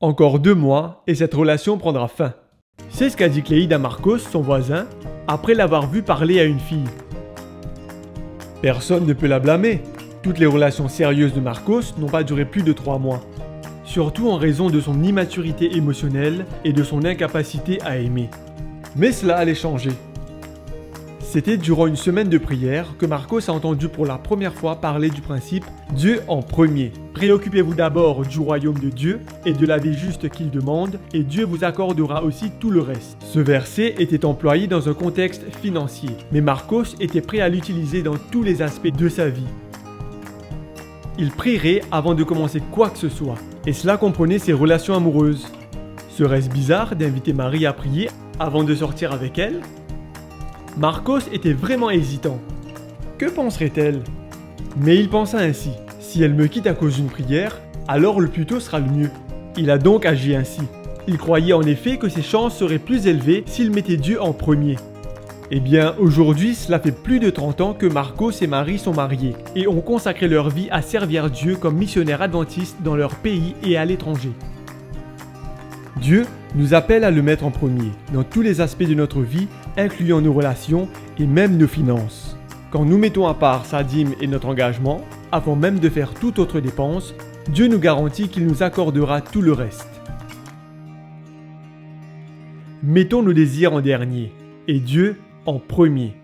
Encore 2 mois et cette relation prendra fin. C'est ce qu'a dit Cléide à Marcos, son voisin, après l'avoir vu parler à une fille. Personne ne peut la blâmer. Toutes les relations sérieuses de Marcos n'ont pas duré plus de 3 mois. Surtout en raison de son immaturité émotionnelle et de son incapacité à aimer. Mais cela allait changer. C'était durant une semaine de prière que Marcos a entendu pour la première fois parler du principe « Dieu en premier ». Préoccupez-vous d'abord du royaume de Dieu et de la vie juste qu'il demande, et Dieu vous accordera aussi tout le reste. Ce verset était employé dans un contexte financier, mais Marcos était prêt à l'utiliser dans tous les aspects de sa vie. Il prierait avant de commencer quoi que ce soit, et cela comprenait ses relations amoureuses. Serait-ce bizarre d'inviter Marie à prier avant de sortir avec elle ? Marcos était vraiment hésitant. Que penserait-elle? Mais il pensa ainsi. Si elle me quitte à cause d'une prière, alors le plus tôt sera le mieux. Il a donc agi ainsi. Il croyait en effet que ses chances seraient plus élevées s'il mettait Dieu en premier. Eh bien, aujourd'hui, cela fait plus de 30 ans que Marcos et Marie sont mariés et ont consacré leur vie à servir Dieu comme missionnaires adventistes dans leur pays et à l'étranger. Dieu nous appelle à le mettre en premier dans tous les aspects de notre vie, incluant nos relations et même nos finances. Quand nous mettons à part sa dîme et notre engagement, avant même de faire toute autre dépense, Dieu nous garantit qu'il nous accordera tout le reste. Mettons nos désirs en dernier et Dieu en premier.